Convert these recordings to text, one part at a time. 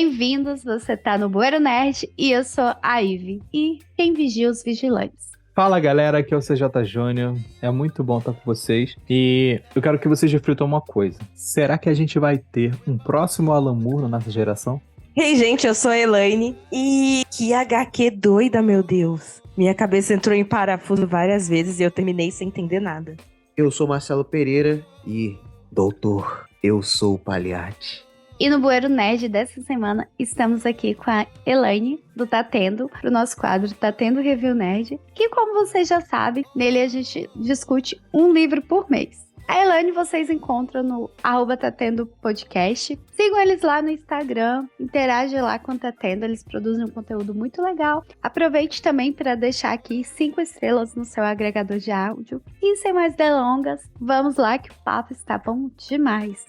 Bem-vindos, você tá no Bueiro Nerd e eu sou a Ivy. E quem vigia os vigilantes? Fala galera, aqui é o CJ Júnior, é muito bom estar com vocês e eu quero que vocês reflitam uma coisa: será que a gente vai ter um próximo Alan Moore na nossa geração? Ei gente, eu sou a Elaine e que HQ doida, meu Deus. Minha cabeça entrou em parafuso várias vezes e eu terminei sem entender nada. Eu sou Marcelo Pereira e, doutor, eu sou o Pagliatti. E no Bueiro Nerd dessa semana, estamos aqui com a Elaine, do Tá Tendo, pro nosso quadro Tá Tendo Review Nerd, que, como vocês já sabem, nele a gente discute um livro por mês. A Elaine vocês encontram no @tatendopodcast. Sigam eles lá no Instagram, interage lá com o Tá Tendo, eles produzem um conteúdo muito legal. Aproveite também para deixar aqui 5 estrelas no seu agregador de áudio. E sem mais delongas, vamos lá que o papo está bom demais.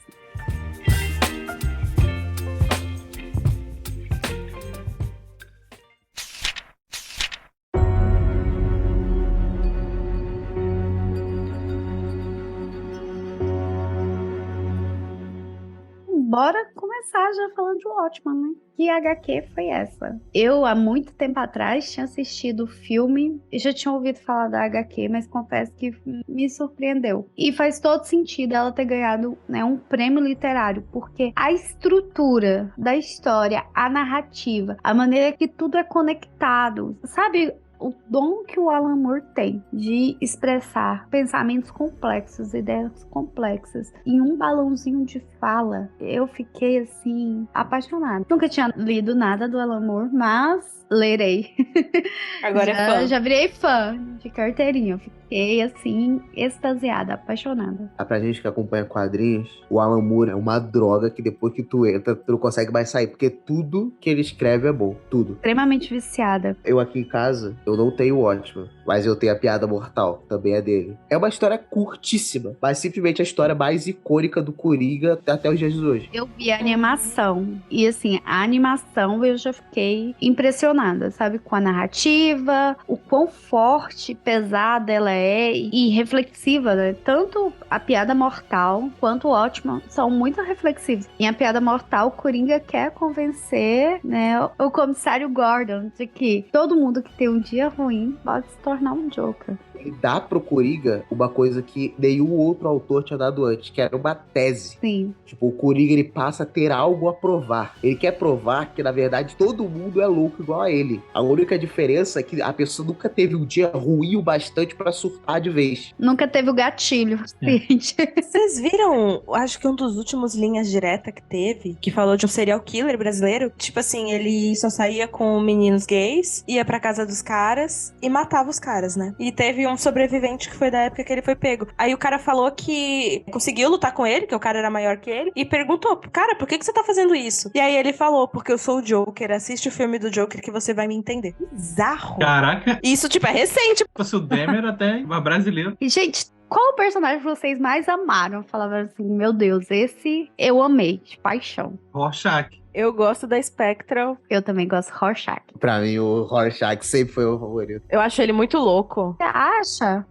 Bora começar já falando de Watchmen, né? Que HQ foi essa? Eu, há muito tempo atrás, tinha assistido o filme e já tinha ouvido falar da HQ, mas confesso que me surpreendeu. E faz todo sentido ela ter ganhado, né, um prêmio literário, porque a estrutura da história, a narrativa, a maneira que tudo é conectado, sabe? O dom que o Alan Moore tem de expressar pensamentos complexos, ideias complexas em um balãozinho de fala, eu fiquei assim, apaixonada. Nunca tinha lido nada do Alan Moore, mas lerei. Agora é fã. Já virei fã de carteirinha. Fiquei assim, extasiada, apaixonada. Pra gente que acompanha quadrinhos, o Alan Moore é uma droga que depois que tu entra, tu não consegue mais sair, porque tudo que ele escreve é bom, tudo. Extremamente viciada. Eu aqui em casa, eu não tenho o Watchmen, mas eu tenho a Piada Mortal, também é dele. É uma história curtíssima, mas simplesmente a história mais icônica do Coringa até os dias de hoje. Eu vi a animação e assim, a animação eu já fiquei impressionada, sabe? Com a narrativa, o quão forte, pesada ela é e reflexiva, né? Tanto a Piada Mortal quanto o Watchmen são muito reflexivos. Em a Piada Mortal, o Coringa quer convencer, né, o comissário Gordon de que todo mundo que tem um dia ruim pode se tornar um Joker. Ele dá pro Coringa uma coisa que nenhum outro autor tinha dado antes, que era uma tese. Sim. Tipo, o Coringa, ele passa a ter algo a provar. Ele quer provar que, na verdade, todo mundo é louco igual a ele. A única diferença é que a pessoa nunca teve um dia ruim o bastante pra surtar de vez. Nunca teve o gatilho, gente. Vocês viram, acho que um dos últimos linhas direta que teve, que falou de um serial killer brasileiro? Tipo assim, ele só saía com meninos gays, ia pra casa dos caras e matava os caras, né? E teve um sobrevivente que foi da época que ele foi pego. Aí o cara falou que conseguiu lutar com ele, que o cara era maior que ele, e perguntou, cara, por que você tá fazendo isso? E aí ele falou, porque eu sou o Joker, assiste o filme do Joker que você vai me entender. Bizarro. Caraca. Isso, tipo, é recente. Se fosse o Demer, até brasileiro. E, gente, qual o personagem vocês mais amaram? Falavam assim, meu Deus, esse eu amei, de paixão. Rorschach. Eu gosto da Spectral. Eu também gosto de Rorschach. Pra mim, o Rorschach sempre foi o favorito. Eu acho ele muito louco. Você acha?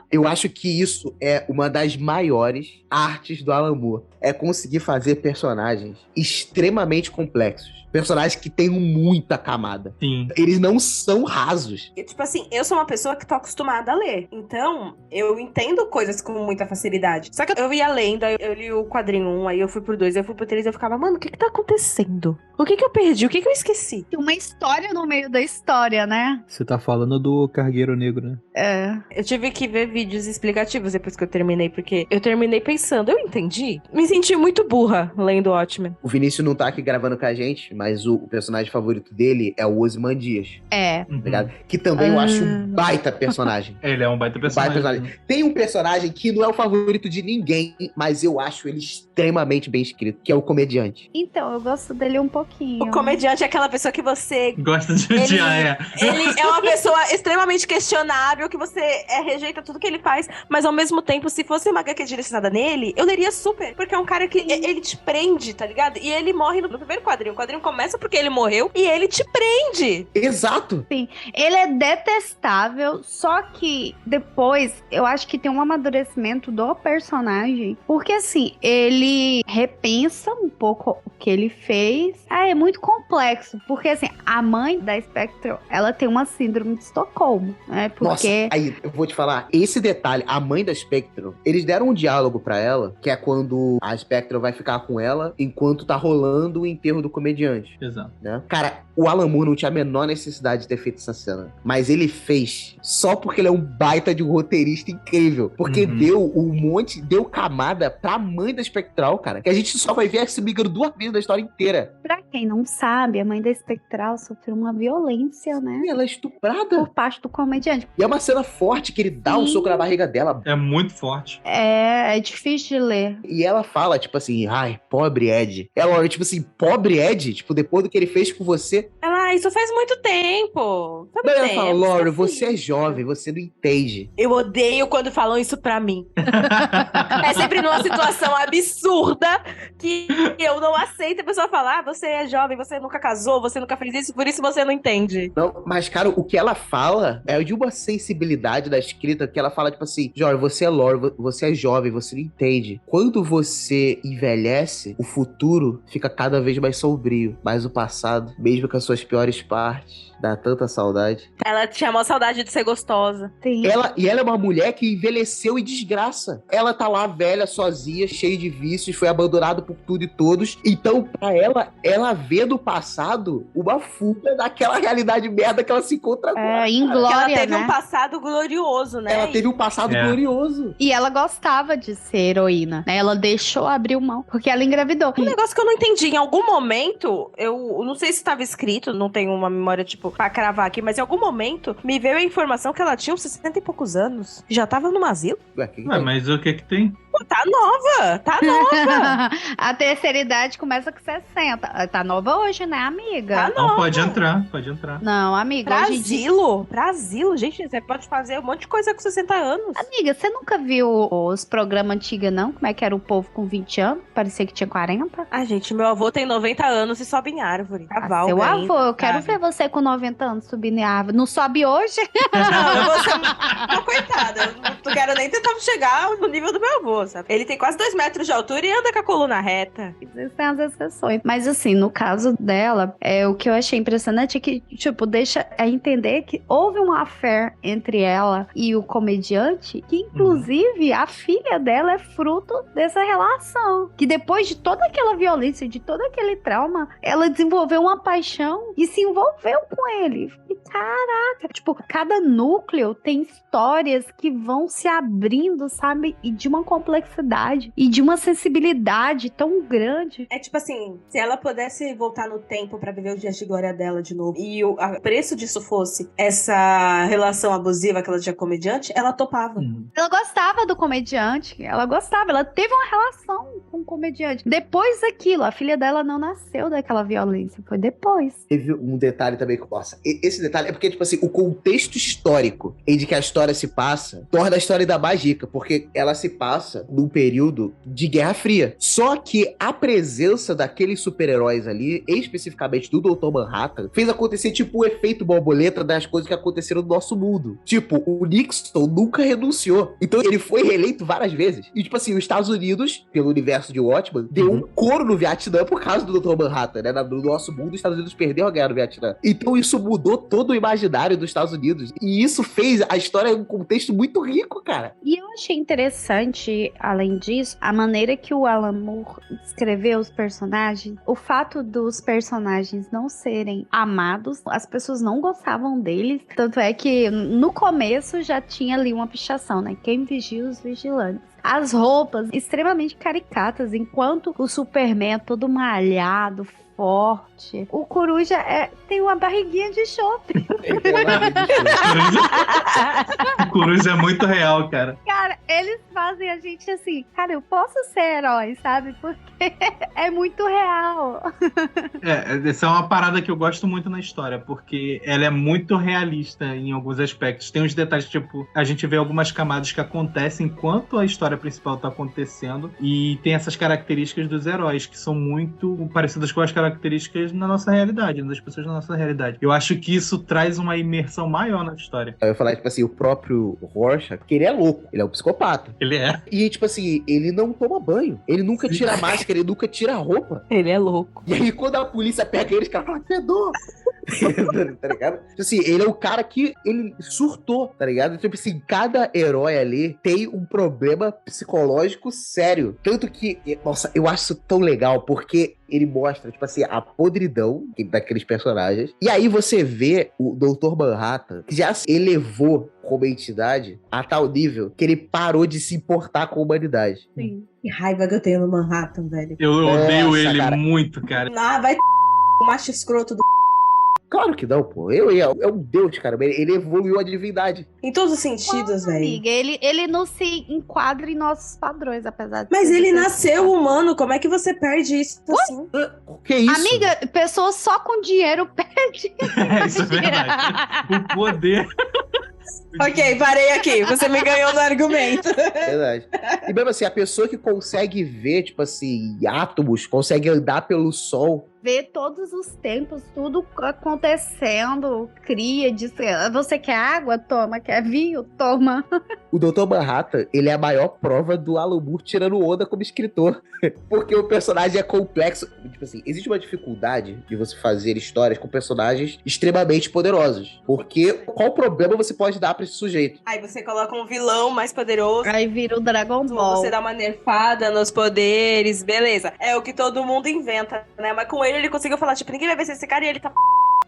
Eu acho que isso é uma das maiores artes do Alan Moore. É conseguir fazer personagens extremamente complexos. Personagens que têm muita camada. Sim. Eles não são rasos. E, tipo assim, eu sou uma pessoa que tô acostumada a ler. Então, eu entendo coisas com muita facilidade. Só que eu ia lendo, aí eu li o quadrinho 1, aí eu fui pro 2, aí eu fui pro 3, eu ficava, mano, o que tá acontecendo? O que eu perdi? O que eu esqueci? Tem uma história no meio da história, né? Você tá falando do Cargueiro Negro, né? É. Eu tive que ver vídeos explicativos depois que eu terminei, porque eu terminei pensando, eu entendi? Me senti muito burra lendo Watchmen. O Vinícius não tá aqui gravando com a gente, mas o personagem favorito dele é o Ozymandias, É. tá ligado? Que também eu acho um baita personagem. Ele é um baita personagem. Tem um personagem que não é o favorito de ninguém, mas eu acho ele extremamente bem escrito, que é o Comediante. Então, eu gosto dele um pouquinho. O comediante é aquela pessoa que você... Gosta de odiar, Ele é uma pessoa extremamente questionável, que você rejeita tudo que ele faz, mas ao mesmo tempo, se fosse uma HQ direcionada nele, eu leria super, porque é um cara que ele te prende, tá ligado? E ele morre no primeiro quadrinho. O quadrinho começa porque ele morreu e ele te prende. Exato. Ele é detestável, só que depois eu acho que tem um amadurecimento do personagem, porque assim, ele repensa um pouco o que ele fez. É muito complexo, porque assim, a mãe da Spectral, ela tem uma síndrome de Estocolmo, né? Porque... Nossa, aí, eu vou te falar, esse detalhe, a mãe da Spectral, eles deram um diálogo pra ela, que é quando a Spectral vai ficar com ela enquanto tá rolando o enterro do comediante, Exato. né? Cara, o Alan Moore não tinha a menor necessidade de ter feito essa cena, mas ele fez só porque ele é um baita de um roteirista incrível, porque deu camada pra mãe da Spectral, cara, que a gente só vai ver se brigando 2 vezes na história inteira. Pra quem não sabe, a mãe da Spectral sofreu uma violência, né? E ela é estuprada. Por parte do comediante. E é uma cena forte que ele dá um Sim. soco na barriga dela. É muito forte. É difícil de ler. E ela fala, tipo assim, ai, pobre Ed. Ela olha, tipo assim, pobre Ed? Tipo, depois do que ele fez com você. Ela, isso faz muito tempo. Faz Daí muito ela tempo, fala, Laura, tá você é filho. jovem, você não entende. Eu odeio quando falam isso pra mim. É sempre numa situação absurda que eu não aceito. A pessoa fala, você é jovem, você nunca casou, você nunca fez isso, por isso você não entende. Não, mas, cara, o que ela fala é de uma sensibilidade da escrita que ela fala, tipo assim, Laura, você é Laura, você é jovem, você não entende. Quando você envelhece, o futuro fica cada vez mais sombrio, mas o passado, mesmo com as suas piores partes, dá tanta saudade. Ela tinha maior saudade de ser gostosa. Sim. Ela é uma mulher que envelheceu em desgraça. Ela tá lá velha, sozinha, cheia de vícios, foi abandonada por tudo e todos. Então, pra ela vê no passado uma fuga daquela realidade merda que ela se encontra agora. Inglória, Ela teve né? um passado glorioso, né? Ela teve um passado glorioso. E ela gostava de ser heroína, né? Ela deixou abrir mão, porque ela engravidou. Um negócio que eu não entendi, em algum momento, eu não sei se estava escrito, não tenho uma memória, tipo, pra cravar aqui, mas em algum momento me veio a informação que ela tinha uns 60 e poucos anos. Já tava num asilo? Ué, que Ué, mas o que tem? Pô, tá nova! Tá nova! A terceira idade começa com 60. Tá nova hoje, né, amiga? Tá Não, nova! pode entrar, pode entrar. Não, amiga, Pra hoje em dia... asilo? Pra asilo? Gente, você pode fazer um monte de coisa com 60 anos. Amiga, você nunca viu os programas antigos, não? Como é que era o povo com 20 anos? Parecia que tinha 40. Ah, gente, meu avô tem 90 anos e sobe em árvore. Cavalga Seu ainda, avô, eu quero sabe? ver você com 90 anos subindo em árvore. Não sobe hoje? Não, eu vou ser uma coitada. Eu não quero nem tentar chegar no nível do meu avô, sabe? Ele tem quase 2 metros de altura e anda com a coluna reta. Existem as exceções. Mas assim, no caso dela, o que eu achei impressionante é que, tipo, deixa a entender que houve uma affair entre ela e o comediante, que inclusive a filha dela é fruto dessa relação. Que depois de toda aquela violência, de todo aquele trauma, ela desenvolveu uma paixão e se envolveu com ele. E caraca, tipo, cada núcleo tem histórias que vão se abrindo, sabe? E de uma complexidade e de uma sensibilidade tão grande. É tipo assim, se ela pudesse voltar no tempo pra viver os dias de glória dela de novo e o preço disso fosse essa relação abusiva que ela tinha com o comediante, ela topava. Ela gostava do comediante, ela teve uma relação com o comediante. Depois daquilo, a filha dela não nasceu daquela violência, foi depois. Teve um detalhe também que, nossa, esse detalhe é porque, tipo assim, o contexto histórico em que a história se passa torna a história ainda mais rica, porque ela se passa num período de Guerra Fria. Só que a presença daqueles super-heróis ali, especificamente do Dr. Manhattan, fez acontecer, tipo, o efeito borboleta das coisas que aconteceram no nosso mundo. Tipo, o Nixon nunca renunciou. Então ele foi reeleito várias vezes. E, tipo assim, os Estados Unidos, pelo universo de Watchmen, deu um couro no Vietnã por causa do Dr. Manhattan, né? No nosso mundo, os Estados Unidos perderam a guerra no Vietnã. Então isso mudou todo o imaginário dos Estados Unidos. E isso fez a história um contexto muito rico, cara. E eu achei interessante, além disso, a maneira que o Alan Moore escreveu os personagens. O fato dos personagens não serem amados, as pessoas não gostavam deles. Tanto é que no começo já tinha ali uma pichação, né? Quem vigia os vigilantes. As roupas extremamente caricatas, enquanto o Superman todo malhado, forte. O Coruja tem uma barriguinha de chope. O Coruja é muito real, cara. Cara, eles fazem a gente assim, cara, eu posso ser herói, sabe? Porque é muito real. Essa é uma parada que eu gosto muito na história, porque ela é muito realista em alguns aspectos. Tem uns detalhes, tipo, a gente vê algumas camadas que acontecem enquanto a história principal tá acontecendo, e tem essas características dos heróis, que são muito parecidas com as características na nossa realidade, das pessoas na nossa realidade. Eu acho que isso traz uma imersão maior na história. Eu ia falar, tipo assim, o próprio Rorschach, que ele é louco, ele é um psicopata. Ele é. E, tipo assim, ele não toma banho. Ele nunca tira a máscara, ele nunca tira a roupa. Ele é louco. E aí, quando a polícia pega ele, os caras falam, fedor. Tá ligado? Tipo assim, ele é o cara que ele surtou, tá ligado? Tipo assim, cada herói ali tem um problema psicológico sério. Tanto que, nossa, eu acho isso tão legal, porque ele mostra, tipo assim, a podridão daqueles personagens. E aí você vê o Dr. Manhattan, que já se elevou como entidade a tal nível que ele parou de se importar com a humanidade. Sim. Que raiva que eu tenho no Manhattan, velho. Eu odeio Nossa, ele cara. muito, cara. Ah, vai o macho escroto do... Claro que não, pô. É um deus, cara. Ele evoluiu a divindade. Em todos os sentidos, velho. Amiga, ele não se enquadra em nossos padrões, apesar de Mas ser ele do nasceu humano, como é que você perde isso assim? Que isso? Amiga, pessoas só com dinheiro perdem. Isso é verdade. O poder. Ok, parei aqui. Você me ganhou no argumento. Verdade. E mesmo assim, a pessoa que consegue ver, tipo assim, átomos, consegue andar pelo sol. Ver todos os tempos, tudo acontecendo, cria, diz, você quer água? Toma. Quer vinho? Toma. O Dr. Manhattan, ele é a maior prova do Alan Moore tirando onda como escritor. Porque o personagem é complexo. Tipo assim, existe uma dificuldade de você fazer histórias com personagens extremamente poderosos. Porque qual problema você pode dar pra esse sujeito? Aí você coloca um vilão mais poderoso. Aí vira o Dragon Ball. Você dá uma nerfada nos poderes, beleza. É o que todo mundo inventa, né? Mas com ele conseguiu falar, tipo, ninguém vai vencer esse cara e ele tá...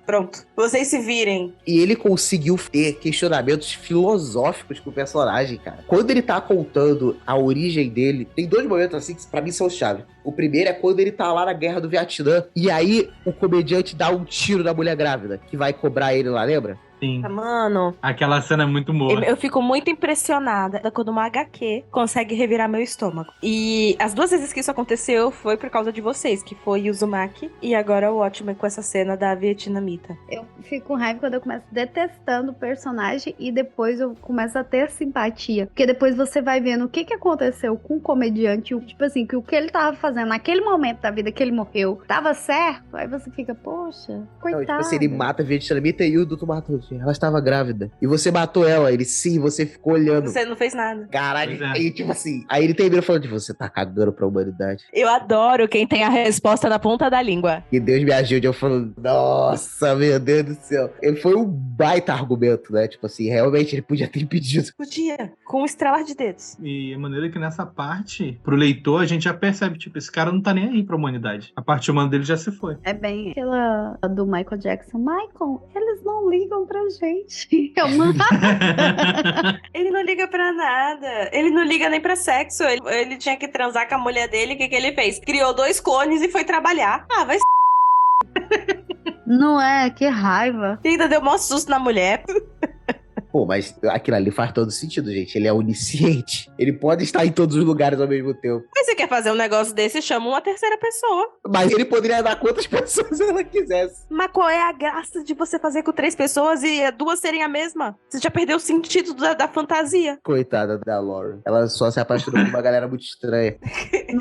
Pronto. Vocês se virem. E ele conseguiu ter questionamentos filosóficos com o personagem, cara. Quando ele tá contando a origem dele, tem dois momentos assim que pra mim são chave. O primeiro é quando ele tá lá na guerra do Vietnã, e aí o comediante dá um tiro na mulher grávida, que vai cobrar ele lá, lembra? Sim. Mano, Aquela cena é muito boa. eu fico muito impressionada quando uma HQ consegue revirar meu estômago. E as duas vezes que isso aconteceu foi por causa de vocês, que foi o Uzumaki e agora o Watchmen com essa cena da vietnamita. Eu fico com raiva quando eu começo detestando o personagem e depois eu começo a ter simpatia. Porque depois você vai vendo o que aconteceu com o comediante, tipo assim, que o que ele tava fazendo naquele momento da vida que ele morreu tava certo. Aí você fica, poxa, Não, coitado. tipo assim, ele mata a vietnamita e o Dr. Manhattan, ela estava grávida. E você matou ela. Ele, sim, você ficou olhando. Você não fez nada. Caralho. Pois é. Aí, tipo assim, aí ele termina falando, você tá cagando pra humanidade. Eu adoro quem tem a resposta na ponta da língua. Que Deus me ajude. Eu falo, nossa, meu Deus do céu. Ele foi um baita argumento, né? Tipo assim, realmente ele podia ter impedido. Podia, com um estralar de dedos. E a maneira que nessa parte, pro leitor, a gente já percebe, tipo, esse cara não tá nem aí pra humanidade. A parte humana dele já se foi. É bem aquela do Michael Jackson. Michael, eles não ligam pra gente. É uma... Ele não liga pra nada. Ele não liga nem pra sexo. Ele tinha que transar com a mulher dele. O que ele fez? Criou 2 clones e foi trabalhar. Ah, vai Não é? Que raiva. e ainda deu maior susto na mulher. Pô, mas aquilo ali faz todo sentido, gente. Ele é onisciente. Ele pode estar em todos os lugares ao mesmo tempo. Mas você quer fazer um negócio desse, chama uma terceira pessoa. Mas ele poderia dar quantas pessoas ela quisesse. Mas qual é a graça de você fazer com 3 pessoas e 2 serem a mesma? Você já perdeu o sentido da fantasia. Coitada da Lauren. Ela só se apaixonou por uma galera muito estranha.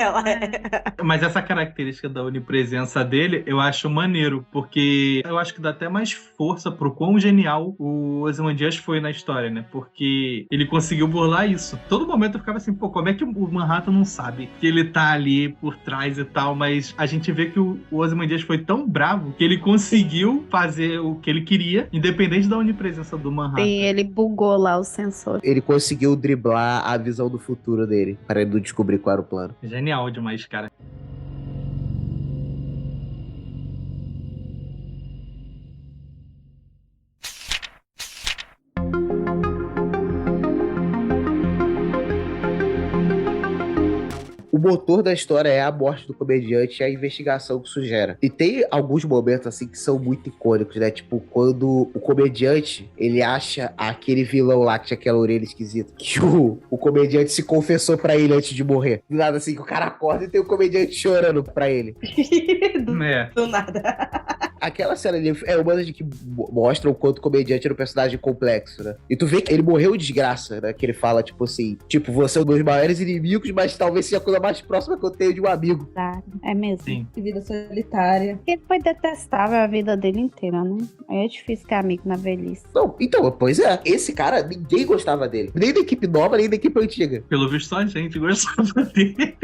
Ela é... Mas essa característica da onipresença dele, eu acho maneiro, porque eu acho que dá até mais força pro quão genial o Ozymandias foi na história, né? Porque ele conseguiu burlar isso. Todo momento eu ficava assim, pô, como é que o Manhattan não sabe que ele tá ali por trás e tal, mas a gente vê que o Ozymandias foi tão bravo que ele conseguiu fazer o que ele queria, independente da onipresença do Manhattan. E ele bugou lá o sensor. Ele conseguiu driblar a visão do futuro dele, para ele não descobrir qual era o plano. Genial demais, cara. O motor da história é a morte do comediante e a investigação que isso gera. E tem alguns momentos, assim, que são muito icônicos, né? Tipo, quando o comediante, ele acha aquele vilão lá que tinha aquela orelha esquisita, que o comediante se confessou pra ele antes de morrer. Do nada, assim, que o cara acorda e tem o comediante chorando pra ele. Do nada. Aquela cena ali é uma de que mostra o quanto o comediante era um personagem complexo, né? E tu vê que ele morreu de desgraça, né? Que ele fala, tipo assim, tipo, você é um dos maiores inimigos, mas talvez seja a coisa mais próxima que eu tenho de um amigo. Claro, é mesmo. Sim. Que vida solitária. Ele foi detestável a vida dele inteira, né? Aí é difícil ter amigo na velhice. Não, então, pois é. Esse cara, ninguém gostava dele. Nem da equipe nova, nem da equipe antiga. Pelo visto, só a gente gostava dele.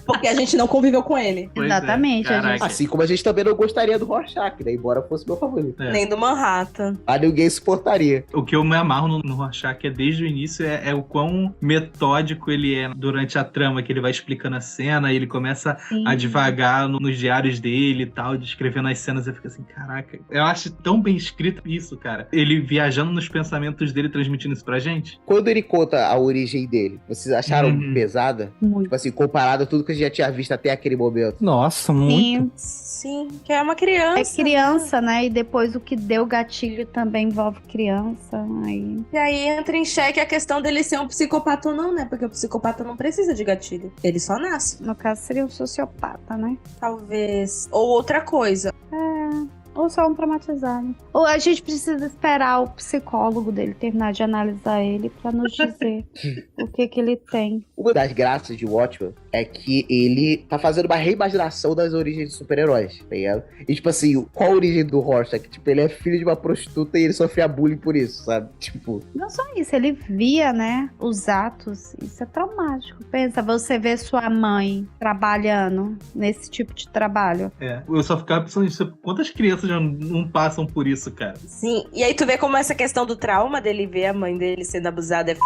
Porque a gente não conviveu com ele. Pois Exatamente, a Caraca. gente- Assim como a gente também não gostaria do Rorschach, né? Embora fosse meu favorito. É. Nem do Manhattan. A ninguém suportaria. O que eu me amarro no Rorschach é desde o início é o quão metódico ele é durante a trama, que ele vai explicando a cena e ele começa Sim. a devagar nos diários dele e tal, descrevendo as cenas. Eu fico assim, caraca, eu acho tão bem escrito isso, cara. Ele viajando nos pensamentos dele, transmitindo isso pra gente. Quando ele conta a origem dele, vocês acharam Uhum. pesada? Muito. Tipo assim, comparado a tudo que a gente já tinha visto até aquele momento. Nossa, muito. Sim, Sim, que é uma criança. é criança, né? E depois o que deu gatilho também envolve criança. Aí... E aí entra em xeque a questão dele ser um psicopata ou não, né? Porque o psicopata não precisa de gatilho. Ele só nasce. No caso, seria um sociopata, né? Talvez. Ou outra coisa. Ou só um traumatizado. Ou a gente precisa esperar o psicólogo dele terminar de analisar ele pra nos dizer o que ele tem. Uma das graças de Watchmen é que ele tá fazendo uma reimaginação das origens de super-heróis, tá ligado? E tipo assim, qual a origem do Rorschach? Tipo, ele é filho de uma prostituta e ele sofria bullying por isso, sabe? Tipo, Não só isso, ele via, né, os atos. Isso é traumático. Pensa, você vê sua mãe trabalhando nesse tipo de trabalho. É, eu só ficava pensando nisso. Quantas crianças já não passam por isso, cara? Sim. E aí tu vê como essa questão do trauma dele ver a mãe dele sendo abusada é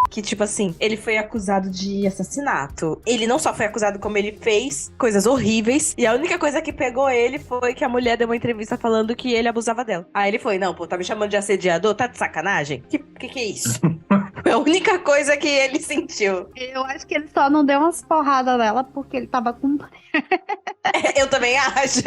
que, tipo assim, ele foi acusado de assassinato. Ele não só foi acusado, como ele fez coisas horríveis. E a única coisa que pegou ele foi que a mulher deu uma entrevista falando que ele abusava dela. Aí ele foi, não, pô, tá me chamando de assediador? Tá de sacanagem? Que é isso? Foi a única coisa que ele sentiu. Eu acho que ele só não deu umas porradas nela porque ele tava com... Eu também acho.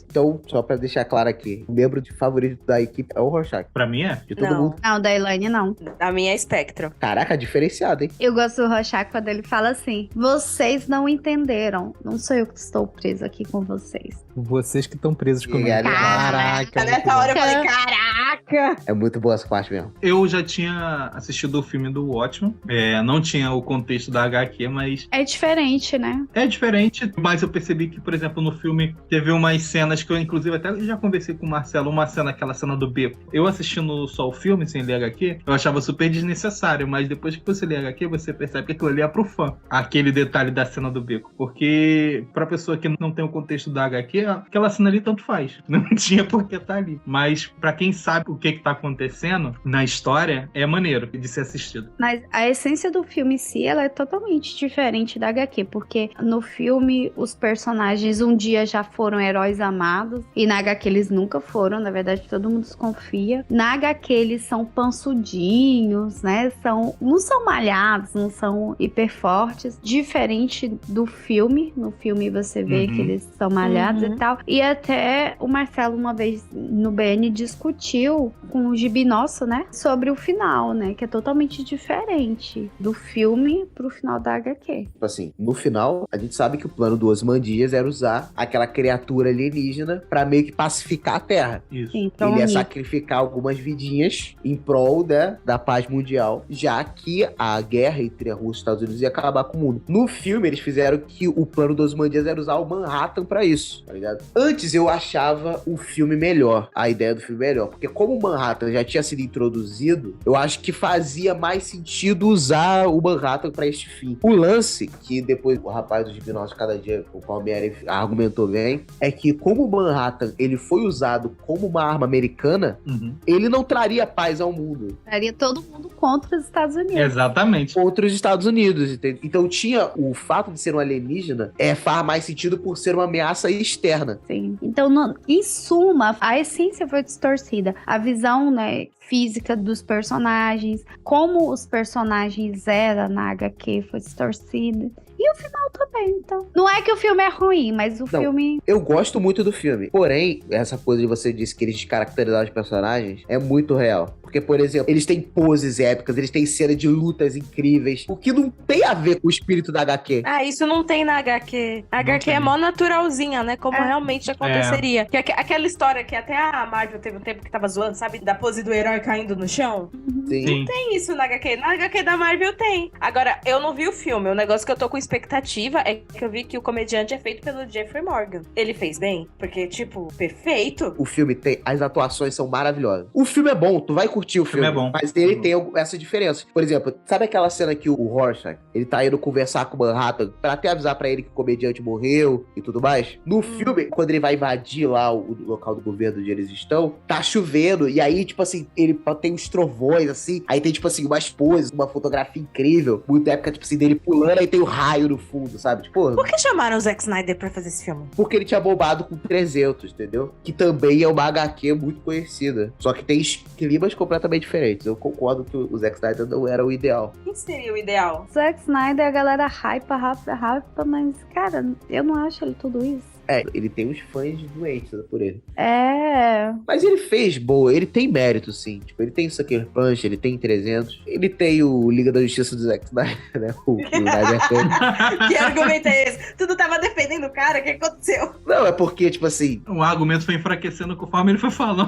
então, só pra deixar claro aqui, o membro de favorito da equipe é o Rorschach. Pra mim é. De todo Não. mundo. Não, da Elaine não. A minha é Spectro. Caraca, diferenciado, hein? Eu gosto do Rorschach quando ele fala assim: vocês não entenderam. Não sou eu que estou preso aqui com vocês. Vocês que estão presos comigo. Caraca, Caraca. muito Nessa bom. hora eu falei, caraca! É muito boa essa parte mesmo. Eu já tinha assistido o filme do Watchmen. Não tinha o contexto da HQ, mas É diferente, né? é diferente. Mas eu percebi que, por exemplo, no filme teve umas cenas que eu, inclusive, até já conversei com o Marcelo. Uma cena, aquela cena do beco. Eu assistindo só o filme, sem ler HQ, eu achava super desnecessário. Mas depois que você lê HQ, você percebe que aquilo ali é pro fã. Aquele detalhe da cena do beco. Porque pra pessoa que não tem o contexto da HQ, aquela cena ali tanto faz. Não tinha por que estar ali. Mas pra quem sabe o que tá acontecendo na história, é maneiro de ser assistido. Mas a essência do filme em si, ela é totalmente diferente da HQ, porque no filme os personagens um dia já foram heróis amados e na HQ eles nunca foram, na verdade todo mundo desconfia. Na HQ eles são pansudinhos, né? Não são malhados, não são hiper fortes, diferente do filme. No filme você vê que eles são malhados e tal. E até o Marcelo uma vez no BN discutiu com o Gibi Nosso, né? Sobre o final, né? Que é totalmente diferente do filme pro final da HQ. Tipo assim, no final, a gente sabe que o plano do Ozymandias era usar aquela criatura alienígena pra meio que pacificar a Terra. Isso. Sim, então Ele ia sacrificar algumas vidinhas em prol, né, da paz mundial, já que a guerra entre a Rússia e os Estados Unidos ia acabar com o mundo. No filme, eles fizeram que o plano dos Ozymandias era usar o Manhattan pra isso, tá ligado? Antes eu achava o filme melhor, a ideia do filme melhor, porque como o Manhattan já tinha sido introduzido, eu acho que fazia mais sentido usar o Manhattan pra este fim. O lance, que depois o rapaz do Gibi Nosso Cada Dia, o Palmieri, argumentou bem, é que como o Manhattan ele foi usado como uma arma americana, ele não traria paz ao mundo. Traria todo mundo contra os Estados Unidos. Exatamente. Contra os Estados Unidos, entende? Então tinha o fato de ser um alienígena faz mais sentido por ser uma ameaça externa. Sim. Então, em suma, a essência foi distorcida. A visão, né, física dos personagens, como os personagens eram na HQ foi distorcida. E o final também, então. Não é que o filme é ruim, mas o filme... Eu gosto muito do filme. Porém, essa coisa de você disse que eles descaracterizaram os personagens é muito real. Porque, por exemplo, eles têm poses épicas, eles têm cena de lutas incríveis, o que não tem a ver com o espírito da HQ. Ah, isso não tem na HQ. A HQ é mó naturalzinha, né? Como realmente aconteceria. Que aquela história que até a Marvel teve um tempo que tava zoando, sabe? Da pose do herói caindo no chão. Sim. Não tem isso na HQ. Na HQ da Marvel tem. Agora, eu não vi o filme. O negócio que eu tô com expectativa é que eu vi que o comediante é feito pelo Jeffrey Morgan. Ele fez bem? Porque, tipo, perfeito. O filme tem... As atuações são maravilhosas. O filme é bom, tu vai curtir o filme. É bom. Mas ele tem essa diferença. Por exemplo, sabe aquela cena que o Rorschach, ele tá indo conversar com o Manhattan pra até avisar pra ele que o comediante morreu e tudo mais? No filme, quando ele vai invadir lá o local do governo onde eles estão, tá chovendo, e aí, tipo assim, ele tem uns trovões, assim, aí tem, tipo assim, umas poses, uma fotografia incrível, muito época, tipo assim, dele pulando, aí tem o raio no fundo, sabe? Tipo, Por que chamaram o Zack Snyder pra fazer esse filme? porque ele tinha bombado com 300, entendeu? Que também é uma HQ muito conhecida. Só que tem climas completamente diferentes. Eu concordo que o Zack Snyder não era o ideal. Quem seria o ideal? Zack Snyder, a galera hypa, mas, cara, eu não acho ele tudo isso. Ele tem uns fãs doentes por ele. É... Mas ele fez boa, ele tem mérito, sim. Tipo, ele tem Sucker Punch, ele tem 300. Ele tem o Liga da Justiça do Zack Snyder, né? O Snyder Cut. Que argumento é esse? Tu não tava defendendo o cara? O que aconteceu? Não, é porque, tipo assim... O argumento foi enfraquecendo conforme ele foi falando.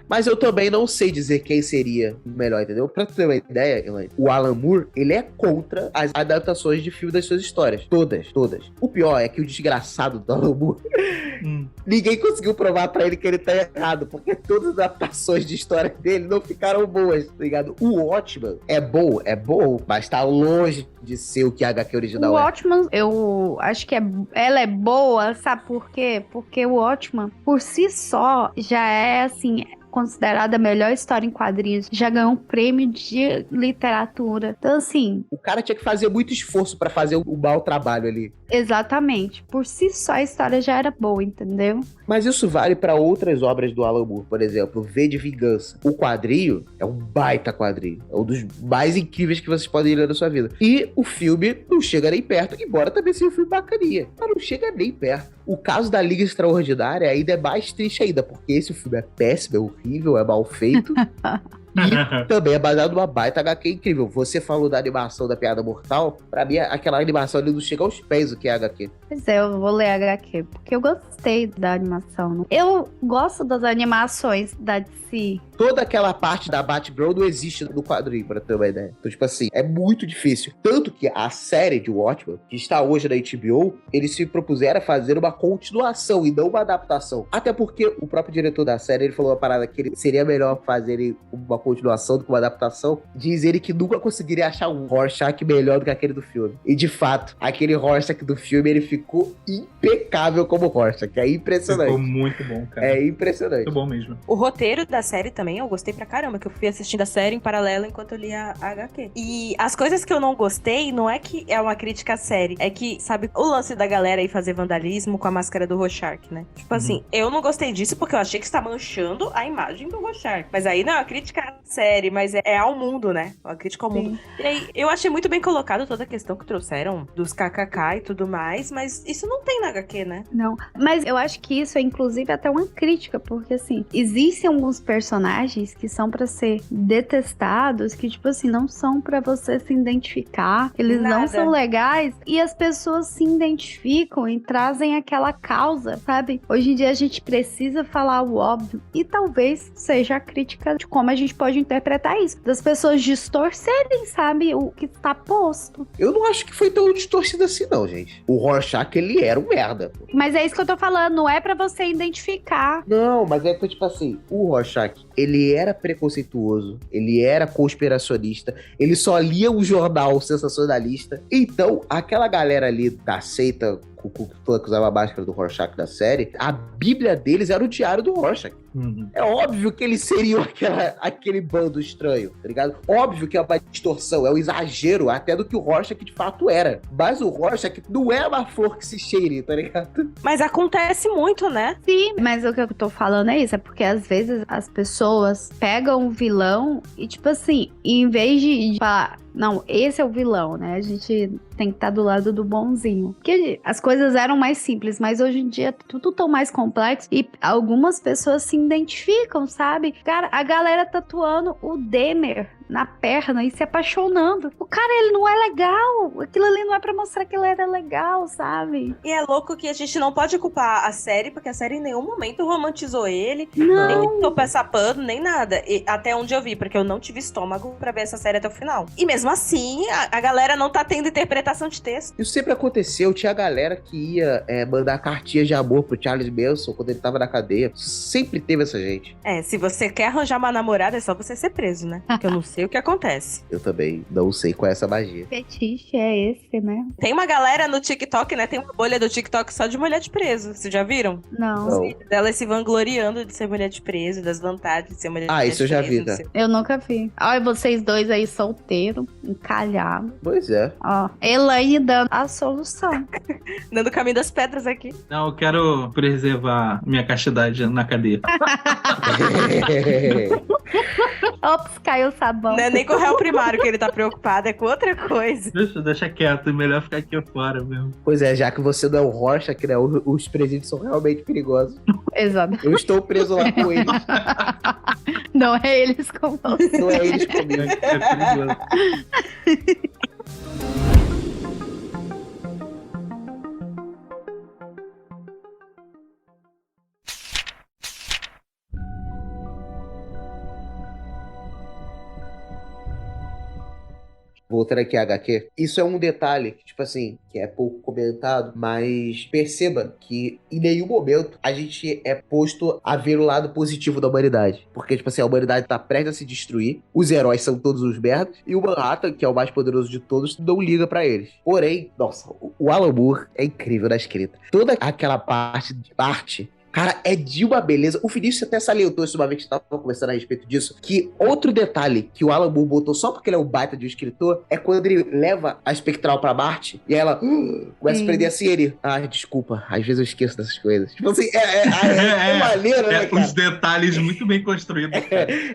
Mas eu também não sei dizer quem seria o melhor, entendeu? Pra tu ter uma ideia, Elaine, o Alan Moore, ele é contra as adaptações de filme das suas histórias. Todas. O pior é que o desgraçado do Alan Moore, ninguém conseguiu provar pra ele que ele tá errado, porque todas as adaptações de história dele não ficaram boas, tá ligado? O Watchmen é bom, mas tá longe de ser o que a HQ original O Watchmen, eu acho que ela é boa, sabe por quê? Porque o Watchmen, por si só, já é, assim... considerada a melhor história em quadrinhos, já ganhou um prêmio de literatura. Então, assim... O cara tinha que fazer muito esforço pra fazer o mau trabalho ali. Exatamente. Por si só, a história já era boa, entendeu? Mas isso vale pra outras obras do Alan Moore. Por exemplo, V de Vingança. O quadrinho é um baita quadrinho. É um dos mais incríveis que vocês podem ler na sua vida. E o filme não chega nem perto, embora também seja um filme bacaninha. Mas não chega nem perto. O caso da Liga Extraordinária ainda é mais triste ainda, porque esse filme é péssimo, é horrível, é mal feito. E também é baseado numa baita HQ incrível. Você falou da animação da Piada Mortal. Pra mim, aquela animação ali não chega aos pés do que é a HQ. Pois é, eu vou ler a HQ, porque eu gostei da animação. Né? Eu gosto das animações da DC. Toda aquela parte da Batgirl não existe no quadrinho, pra ter uma ideia. Então, tipo assim, é muito difícil. Tanto que a série de Watchmen, que está hoje na HBO, eles se propuseram a fazer uma continuação e não uma adaptação. Até porque o próprio diretor da série, ele falou uma parada que seria melhor fazer uma continuação do que uma adaptação. Diz ele que nunca conseguiria achar um Rorschach melhor do que aquele do filme. E, de fato, aquele Rorschach do filme, ele ficou impecável como Rorschach. É impressionante. Ficou muito bom, cara. É impressionante. Muito bom mesmo. O roteiro da série também, eu gostei pra caramba, que eu fui assistindo a série em paralelo enquanto eu li a HQ. E as coisas que eu não gostei, não é que é uma crítica à série, é que, sabe, o lance da galera aí fazer vandalismo com a máscara do Rorschach, né? Tipo assim, eu não gostei disso porque eu achei que está manchando a imagem do Rorschach. Mas aí não é uma crítica à série, mas é ao mundo, né? Uma crítica ao mundo. E aí, eu achei muito bem colocado toda a questão que trouxeram dos KKK e tudo mais, mas isso não tem na HQ, né? Não, mas eu acho que isso é inclusive até uma crítica, porque assim, existem alguns personagens que são pra ser detestados, que tipo assim, não são pra você se identificar, eles não são legais, e as pessoas se identificam e trazem aquela causa, sabe? Hoje em dia a gente precisa falar o óbvio, e talvez seja a crítica de como a gente pode interpretar isso, das pessoas distorcerem, sabe, o que tá posto. Eu não acho que foi tão distorcido assim não, gente. O Rorschach, ele era um merda. Mas é isso que eu tô falando, não é pra você identificar. Não, mas é que, tipo assim, o Rorschach, ele era preconceituoso, ele era conspiracionista, ele só lia um jornal sensacionalista. Então, aquela galera ali da seita que usava a máscara do Rorschach da série, a bíblia deles era o diário do Rorschach. É óbvio que eles seriam aquele bando estranho, tá ligado? Óbvio que é uma distorção, é um exagero até do que o Rorschach de fato era. Mas o Rorschach não é uma flor que se cheire, tá ligado? Mas acontece muito, né? Sim, mas o que eu tô falando é isso, é porque às vezes as pessoas pegam o vilão e tipo assim, em vez de falar, não, esse é o vilão, né? A gente tem que estar do lado do bonzinho. Porque as coisas eram mais simples, mas hoje em dia é tudo tão mais complexo e algumas pessoas se identificam, sabe? Cara, a galera tatuando o Demer na perna e se apaixonando. O cara, ele não é legal. Aquilo ali não é pra mostrar que ele era legal, sabe? E é louco que a gente não pode culpar a série, porque a série em nenhum momento romantizou ele, Não. nem tentou passar pano, nem nada. E até onde eu vi, porque eu não tive estômago pra ver essa série até o final. E mesmo assim, a galera não tá tendo interpretação de texto. Isso sempre aconteceu. Tinha galera que ia mandar cartinhas de amor pro Charles Manson quando ele tava na cadeia. Sempre teve essa gente. Se você quer arranjar uma namorada, é só você ser preso, né? Porque eu não sei o que acontece. Eu também não sei qual é essa magia. Fetiche é esse, né? Tem uma galera no TikTok, né? Tem uma bolha do TikTok só de mulher de preso. Vocês já viram? Não. Não. Delas se vangloriando de ser mulher de preso, das vantagens de ser mulher de preso. Isso eu já vi, não tá? sei. Eu nunca vi. Olha, vocês dois aí solteiros, encalhados. Pois é. Ó, Elaine dando a solução. Dando o caminho das pedras aqui. Não, eu quero preservar minha castidade na cadeia. Ops, caiu o sabão. Não é nem com o réu primário que ele tá preocupado, é com outra coisa. Deixa quieto, melhor ficar aqui fora mesmo. Pois é, já que você não é o Rorschach, né? Os presídios são realmente perigosos. Exato. Eu estou preso lá com eles. Não é eles com você. Não é eles comigo. É perigoso. Voltando aqui a HQ, isso é um detalhe que, tipo assim, que é pouco comentado, mas perceba que em nenhum momento a gente é posto a ver o lado positivo da humanidade. Porque, tipo assim, a humanidade tá prestes a se destruir, os heróis são todos os merdas, e o Manhattan, que é o mais poderoso de todos, não liga pra eles. Porém, nossa, o Alan Moore é incrível na escrita. Toda aquela parte de arte, cara, é de uma beleza. O Vinícius até salientou isso uma vez que tava conversando a respeito disso, que outro detalhe que o Alan Moore botou só porque ele é um baita de um escritor, é quando ele leva a Espectral pra Marte, e ela começa a prender assim, ele, desculpa, às vezes eu esqueço dessas coisas. Tipo assim, é maneiro, né, cara? Os detalhes muito bem construídos.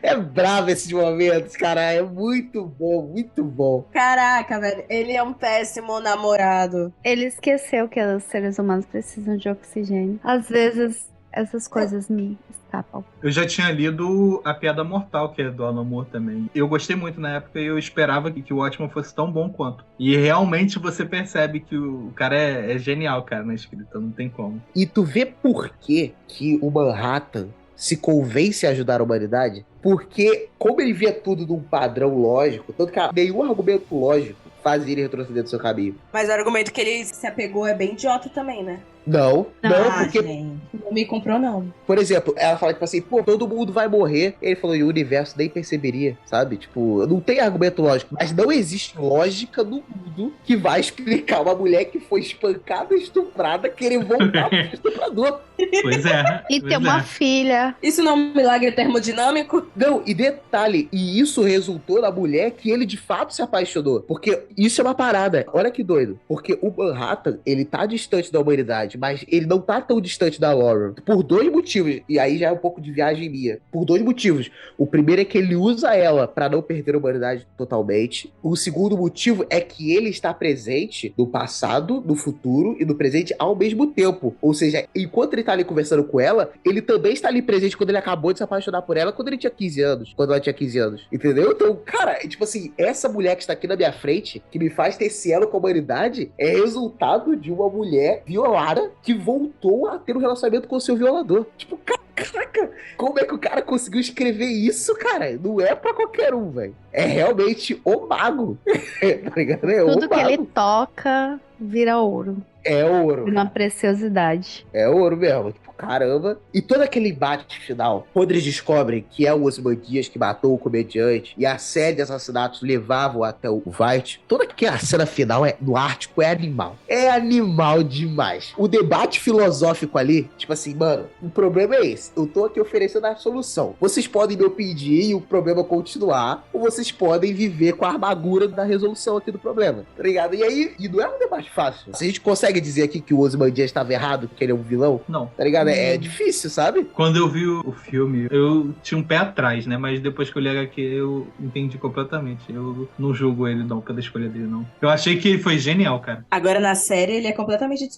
É bravo esses momentos, cara, é muito bom, muito bom. Caraca, velho, ele é um péssimo namorado. Ele esqueceu que os seres humanos precisam de oxigênio. Às vezes, essas coisas me escapam. Eu já tinha lido A Piada Mortal, que é do Alan Moore também. Eu gostei muito na época e eu esperava que o Watchmen fosse tão bom quanto. E realmente você percebe que o cara é genial, cara, na escrita, não tem como. E tu vê por que o Manhattan se convence a ajudar a humanidade? Porque, como ele via tudo num padrão lógico, tanto que nenhum argumento lógico faz ele retroceder do seu caminho. Mas o argumento que ele se apegou é bem idiota também, né? Não, porque... Gente, não me comprou, não. Por exemplo, ela fala, tipo assim, pô, todo mundo vai morrer. Ele falou, e o universo nem perceberia, sabe? Tipo, não tem argumento lógico. Mas não existe lógica no mundo que vai explicar uma mulher que foi espancada, estuprada, querer voltar pro estuprador. Pois é. E ter uma filha. Isso não é um milagre termodinâmico? Não, e detalhe, e isso resultou na mulher que ele de fato se apaixonou. Porque isso é uma parada. Olha que doido. Porque o Manhattan, ele tá distante da humanidade, mas ele não tá tão distante da Lauren. Por dois motivos. E aí já é um pouco de viagem minha. Por dois motivos. O primeiro é que ele usa ela pra não perder a humanidade totalmente. O segundo motivo é que ele está presente no passado, no futuro e no presente ao mesmo tempo. Ou seja, enquanto ele tá ali conversando com ela, ele também está ali presente quando ele acabou de se apaixonar por ela, quando ele tinha 15 anos. Quando ela tinha 15 anos. Entendeu? Então, cara, tipo assim, essa mulher que está aqui na minha frente, que me faz ter esse elo com a humanidade, é resultado de uma mulher violada que voltou a ter um relacionamento com o seu violador. Tipo, caraca, como é que o cara conseguiu escrever isso, cara? Não é pra qualquer um, velho. É realmente o mago. Tá ligado? É Tudo o que mago. ele toca vira ouro. É ouro. Uma preciosidade. É ouro mesmo. Tipo, caramba. E todo aquele embate final, quando eles descobrem que é o Ozymandias que matou o comediante e a série de assassinatos levavam até o White, toda aquela cena final no Ártico é animal. É animal demais. O debate filosófico ali, tipo assim, mano, o problema é esse. Eu tô aqui oferecendo a solução. Vocês podem me pedir e o problema continuar, ou vocês podem viver com a amargura da resolução aqui do problema. Tá ligado? E aí, e não é um debate fácil. Se a gente consegue dizer aqui que o Ozymandias estava errado, que ele é um vilão, Não. tá ligado? é difícil, sabe? Quando eu vi o filme, eu tinha um pé atrás, né? Mas depois que eu li HQ, eu entendi completamente. Eu não julgo ele, não, pela escolha dele, não. Eu achei que ele foi genial, cara. Agora na série ele é completamente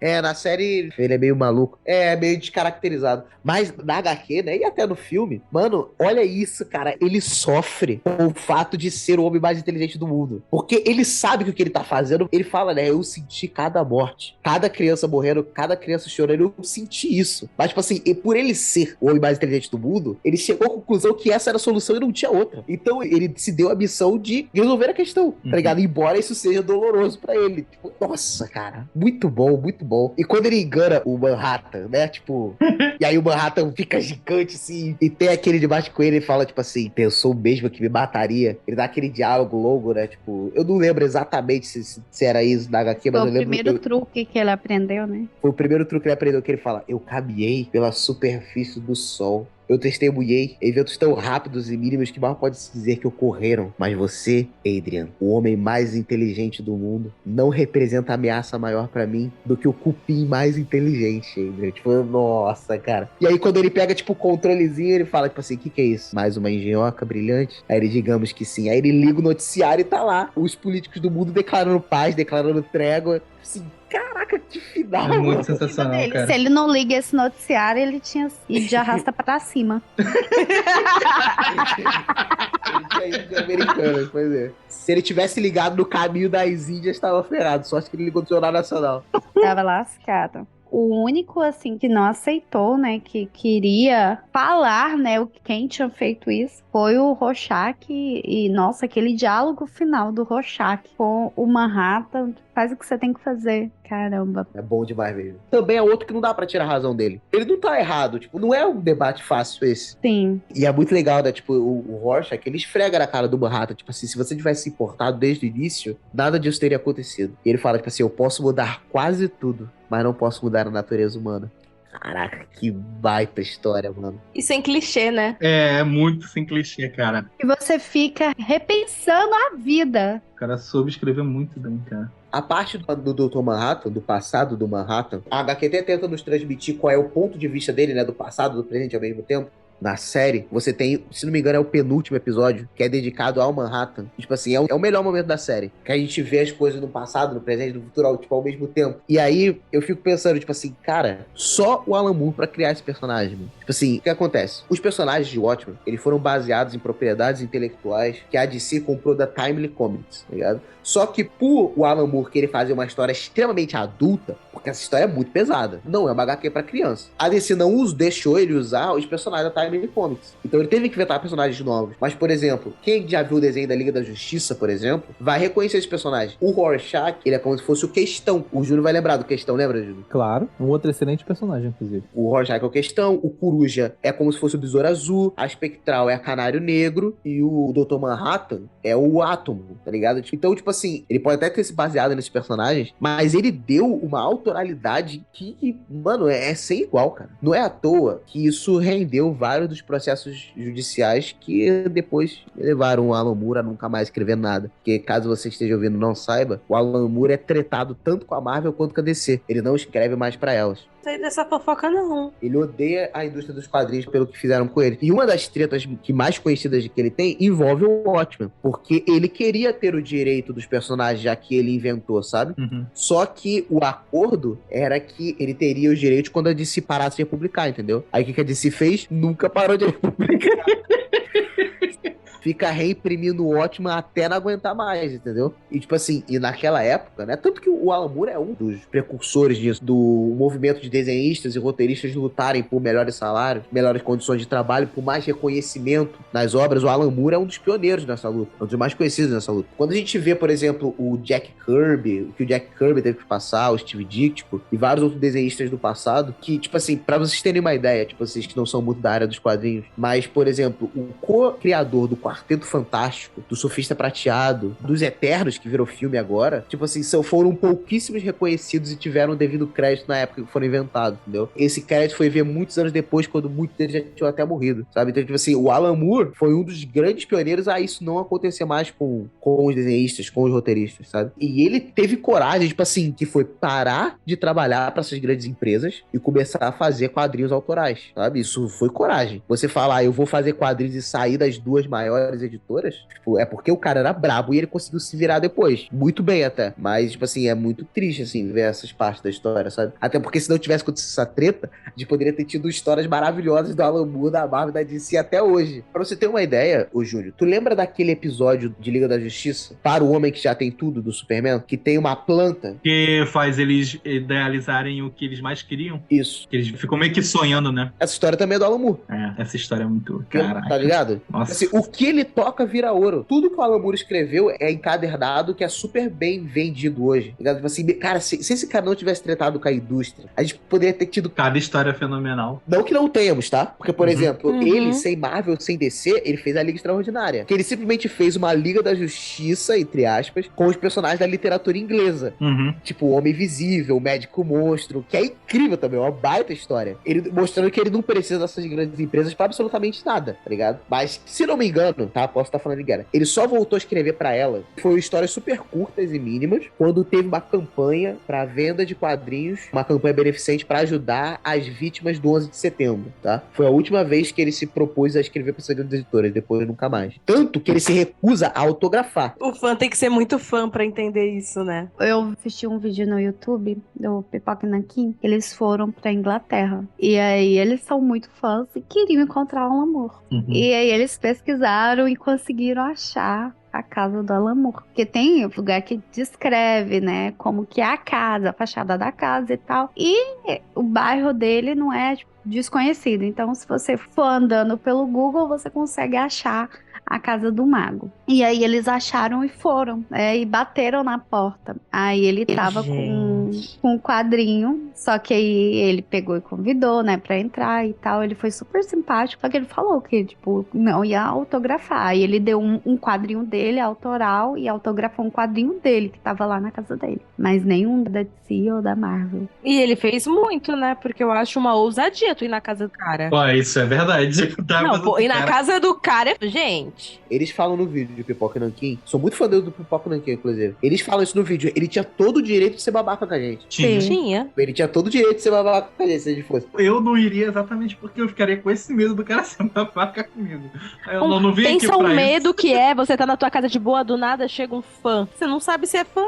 Na série ele é meio maluco. É meio descaracterizado. Mas na HQ, né? E até no filme, mano, olha isso, cara. Ele sofre com o fato de ser o homem mais inteligente do mundo. Porque ele sabe que o que ele tá fazendo. Ele fala, né? Eu senti cada morte. Cada criança morrendo, cada criança chorando. Eu senti isso. Mas, tipo assim, e por ele ser o homem mais inteligente do mundo, ele chegou à conclusão que essa era a solução e não tinha outra. Então ele se deu a missão de resolver a questão, tá ligado? Embora isso seja doloroso pra ele. Tipo, nossa, cara. Muito bom, muito bom. E quando ele engana o Manhattan, né? Tipo. E aí o Manhattan fica gigante, assim. E tem aquele debaixo com ele e fala, tipo assim, pensou mesmo que me mataria. Ele dá aquele diálogo longo, né? Tipo, eu não lembro exatamente se era isso da HQ, mas Foi eu o lembro. primeiro truque que ele aprendeu, né? Foi o primeiro truque que ele aprendeu, que ele fala: eu caminhei pela superfície do sol. Eu testemunhei eventos tão rápidos e mínimos que mal pode-se dizer que ocorreram. Mas você, Adrian, o homem mais inteligente do mundo, não representa ameaça maior pra mim do que o cupim mais inteligente, Adrian. Tipo, nossa, cara. E aí quando ele pega, tipo, o controlezinho, ele fala, tipo assim, o que é isso? Mais uma engenhoca brilhante? Aí ele, digamos que sim. Aí ele liga o noticiário e tá lá. Os políticos do mundo declarando paz, declarando trégua. Assim, caraca, que final. É muito mano. sensacional, Dele. cara. Se ele não liga esse noticiário, ele tinha ido de arrasta pra cima. Ele tinha ido de Americanas, pois é. Se ele tivesse ligado no caminho das Índias, tava ferrado. Só acho que ele ligou do Jornal Nacional. Tava lascado. O único, assim, que não aceitou, né, que queria falar, né, quem tinha feito isso, foi o Rorschach. E, nossa, aquele diálogo final do Rorschach com o Manhattan, faz o que você tem que fazer. Caramba. É bom demais mesmo. Também é outro que não dá pra tirar a razão dele. Ele não tá errado, tipo, não é um debate fácil esse. Sim. E é muito legal, né, tipo, o Rorschach, ele esfrega na cara do Manhattan, tipo assim, se você tivesse se importado desde o início, nada disso teria acontecido. E ele fala, tipo assim, eu posso mudar quase tudo, mas não posso mudar a natureza humana. Caraca, que baita história, mano. E sem clichê, né? É muito sem clichê, cara. E você fica repensando a vida. O cara soube escrever muito bem, cara. A parte do Dr. Manhattan, do passado do Manhattan, a HQ até tenta nos transmitir qual é o ponto de vista dele, né, do passado e do presente ao mesmo tempo. Na série, você tem, se não me engano, é o penúltimo episódio, que é dedicado ao Manhattan. Tipo assim, é o melhor momento da série. Que a gente vê as coisas no passado, no presente, no futuro, tipo, ao mesmo tempo. E aí, eu fico pensando, tipo assim, cara, só o Alan Moore pra criar esse personagem. Mano. Tipo assim, o que acontece? Os personagens de Watchmen, eles foram baseados em propriedades intelectuais que a DC comprou da Timely Comics, tá ligado? Só que por o Alan Moore querer fazer uma história extremamente adulta, porque essa história é muito pesada, não é uma HQ pra criança. A DC não deixou ele usar os personagens da Timely Comics. Então ele teve que inventar personagens novos. Mas, por exemplo, quem já viu o desenho da Liga da Justiça, por exemplo, vai reconhecer esse personagem. O Rorschach, ele é como se fosse o Questão. O Júnior vai lembrar do Questão, lembra, Júnior? Claro, um outro excelente personagem, inclusive. O Rorschach é o Questão, o Coruja é como se fosse o Besouro Azul, a Espectral é a Canário Negro e o Dr. Manhattan é o Átomo, tá ligado? Então, tipo assim, ele pode até ter se baseado nesses personagens, mas ele deu uma autoralidade que mano, é sem igual, cara. Não é à toa que isso rendeu vários dos processos judiciais que depois levaram o Alan Moore a nunca mais escrever nada. Porque, caso você esteja ouvindo e não saiba, o Alan Moore é tretado tanto com a Marvel quanto com a DC. Ele não escreve mais pra elas. Não sei dessa fofoca, não. Ele odeia a indústria dos quadrinhos pelo que fizeram com ele. E uma das tretas que mais conhecidas que ele tem envolve o Watchmen. Porque ele queria ter o direito dos personagens, já que ele inventou, sabe? Uhum. Só que o acordo era que ele teria os direitos quando a DC parasse de publicar, entendeu? Aí o que a DC fez? Nunca parou de publicar. Fica reimprimindo o Watchmen até não aguentar mais, entendeu? E tipo assim, e naquela época, né? Tanto que o Alan Moore é um dos precursores disso, do movimento de desenhistas e roteiristas lutarem por melhores salários, melhores condições de trabalho, por mais reconhecimento nas obras. O Alan Moore é um dos pioneiros nessa luta, um dos mais conhecidos nessa luta. Quando a gente vê, por exemplo, o Jack Kirby, o que o Jack Kirby teve que passar, o Steve Ditko e vários outros desenhistas do passado, que, tipo assim, pra vocês terem uma ideia, tipo, vocês que não são muito da área dos quadrinhos, mas, por exemplo, o co-criador do Quarteto Fantástico, do Surfista Prateado, dos Eternos, que virou filme agora, tipo assim, foram pouquíssimos reconhecidos e tiveram o devido crédito na época que foram inventados, entendeu? Esse crédito foi ver muitos anos depois, quando muitos deles já tinham até morrido, sabe? Então, tipo assim, o Alan Moore foi um dos grandes pioneiros a isso não acontecer mais com os desenhistas, com os roteiristas, sabe? E ele teve coragem, tipo assim, que foi parar de trabalhar para essas grandes empresas e começar a fazer quadrinhos autorais, sabe? Isso foi coragem. Você falar, eu vou fazer quadrinhos e sair das duas maiores editoras, tipo, é porque o cara era brabo e ele conseguiu se virar depois. Muito bem até. Mas, tipo assim, é muito triste, assim, ver essas partes da história, sabe? Até porque se não tivesse acontecido essa treta, a gente poderia ter tido histórias maravilhosas do Alan Moore, da Marvel, da DC até hoje. Pra você ter uma ideia, ô Júlio, tu lembra daquele episódio de Liga da Justiça, Para o Homem que Já Tem Tudo, do Superman? Que tem uma planta? Que faz eles idealizarem o que eles mais queriam. Isso. Que eles ficam meio que sonhando, né? Essa história também é do Alan Moore. Essa história é muito... Caraca. Tá ligado? Nossa. Assim, o que ele toca vira ouro. Tudo que o Alan Moore escreveu é encadernado, que é super bem vendido hoje. Tá ligado? Tipo assim, cara, se esse cara não tivesse tratado com a indústria, a gente poderia ter tido... Cada história é fenomenal. Não que não tenhamos, tá? Porque, por exemplo, Uhum. ele, sem Marvel, sem DC, ele fez a Liga Extraordinária. Que ele simplesmente fez uma Liga da Justiça, entre aspas, com os personagens da literatura inglesa. Uhum. Tipo, o Homem Invisível, o Médico Monstro, que é incrível também, é uma baita história. Ele mostrando que ele não precisa dessas grandes empresas pra absolutamente nada, tá ligado? Mas, se não me engano, tá? Posso estar falando de guerra. Ele só voltou a escrever pra ela. Foi histórias super curtas e mínimas, quando teve uma campanha pra venda de quadrinhos, uma campanha beneficente pra ajudar as vítimas do 11 de setembro, tá? Foi a última vez que ele se propôs a escrever pra essas grandes editoras, depois nunca mais. Tanto que ele se recusa a autografar. O fã tem que ser muito fã pra entender isso, né? Eu assisti um vídeo no YouTube do Pipoca Nanquim. Eles foram pra Inglaterra. E aí eles são muito fãs e queriam encontrar o Alan Moore. Uhum. E aí eles pesquisaram e conseguiram achar a casa do Alan Moore. Porque tem lugar que descreve, né, como que é a casa, a fachada da casa e tal. E o bairro dele não é, tipo, desconhecido. Então, se você for andando pelo Google, você consegue achar a casa do mago. E aí eles acharam e foram, e bateram na porta. Aí ele tava com um quadrinho, só que aí ele pegou e convidou, né, pra entrar e tal. Ele foi super simpático, só que ele falou que, tipo, não ia autografar. Aí ele deu um quadrinho dele, autoral, e autografou um quadrinho dele, que tava lá na casa dele. Mas nenhum da DC ou da Marvel. E ele fez muito, né? Porque eu acho uma ousadia tu ir na casa do cara. Pô, isso é verdade. Não, pô, ir na casa do cara é... Gente... Eles falam no vídeo de Pipoca Nanquim, sou muito fã do Pipoca Nanquim, inclusive. Eles falam isso no vídeo, ele tinha todo o direito de ser babaca com a gente. Tinha. Tinha. Ele tinha todo o direito de ser babaca com a gente, se a gente fosse. Eu não iria exatamente porque eu ficaria com esse medo do cara ser babaca comigo. Aí eu não vim aqui Pensa pra o medo isso. que é você tá na tua casa de boa, do nada chega um fã. Você não sabe se é fã.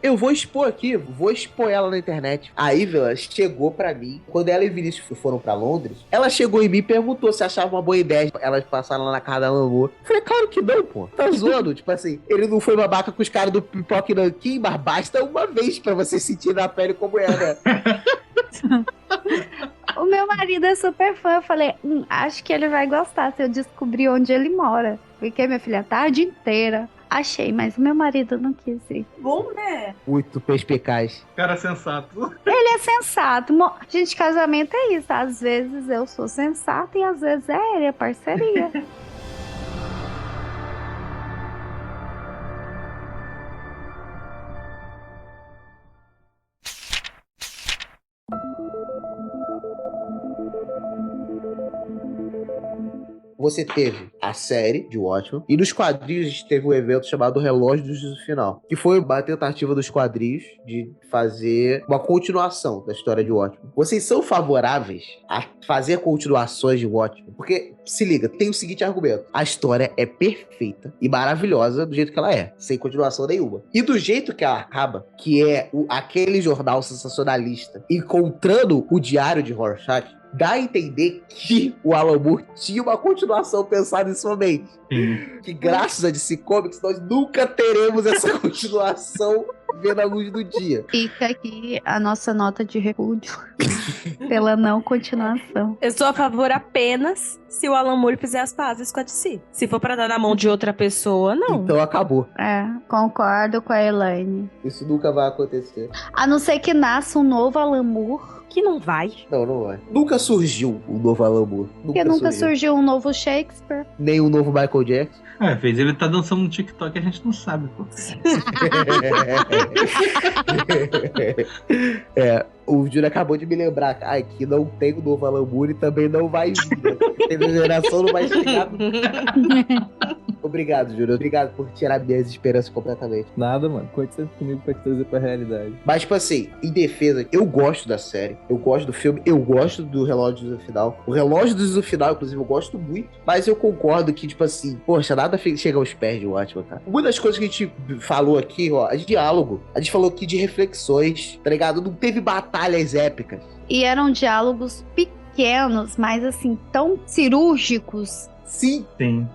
Eu vou expor aqui, vou expor ela na internet. A Ivela chegou pra mim, quando ela e Vinícius foram pra Londres, ela chegou em mim e perguntou se achava uma boa ideia elas passaram lá na casa da Alan Moore. Eu falei, claro que não, pô. Tá zoando? Tipo assim, ele não foi babaca com os caras do Pipoca Nanquim, mas basta uma vez pra você sentir na pele como é, né? O meu marido é super fã. Eu falei, acho que ele vai gostar se eu descobrir onde ele mora. Fiquei, minha filha, a tarde inteira. Achei, mas o meu marido não quis ir. Bom, né? Muito perspicaz. Cara sensato. Ele é sensato. Gente, casamento é isso. Às vezes eu sou sensata e às vezes é ele, é parceria. Você teve a série de Watchmen, e nos quadrinhos a gente teve um evento chamado Relógio do Juízo Final, que foi uma tentativa dos quadrinhos de fazer uma continuação da história de Watchmen. Vocês são favoráveis a fazer continuações de Watchmen? Porque, se liga, tem o seguinte argumento: a história é perfeita e maravilhosa do jeito que ela é, sem continuação nenhuma. E do jeito que ela acaba, que é aquele jornal sensacionalista encontrando o diário de Rorschach, dá a entender que o Alan Moore tinha uma continuação pensada em sua mente. Sim. Que graças a DC Comics nós nunca teremos essa continuação vendo a luz do dia. Fica aqui a nossa nota de repúdio pela não continuação. Eu sou a favor apenas se o Alan Moore fizer as pazes com a DC. Se for pra dar na mão de outra pessoa, não. Então acabou. Concordo com a Elaine. Isso nunca vai acontecer. A não ser que nasça um novo Alan Moore que não vai. Não é. Nunca surgiu um novo Alan Moore. Porque nunca surgiu um novo Shakespeare. Nem um novo Michael Jackson. Fez ele tá dançando no TikTok e a gente não sabe, pô. O Júlio acabou de me lembrar que não tem o novo Alan Moore e também não vai vir. Né? A geração não vai chegar. Obrigado, Júlio. Obrigado por tirar minhas esperanças completamente. Nada, mano. Conte sempre comigo pra te trazer pra realidade. Mas, tipo assim, em defesa, eu gosto da série, eu gosto do filme, eu gosto do Relógio do Final. O Relógio do Final, inclusive, eu gosto muito. Mas eu concordo que, tipo assim, poxa, nada chega aos pés de Watchmen, cara. Uma das coisas que a gente falou aqui, ó, é de diálogo. A gente falou aqui de reflexões, tá ligado? Não teve batalhas épicas. E eram diálogos pequenos, mas assim, tão cirúrgicos. Sim.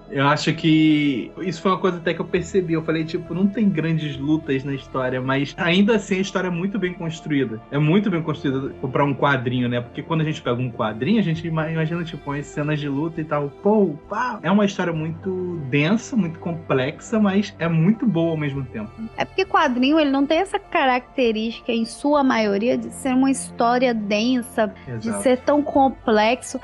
Eu acho que isso foi uma coisa até que eu percebi. Eu falei, tipo, não tem grandes lutas na história, mas ainda assim a história é muito bem construída. É muito bem construída pra um quadrinho, né? Porque quando a gente pega um quadrinho, a gente imagina, tipo, as cenas de luta e tal. Pô, pá. É uma história muito densa, muito complexa, mas é muito boa ao mesmo tempo. É porque quadrinho, ele não tem essa característica, em sua maioria, de ser uma história densa, Exato. de ser tão complexo.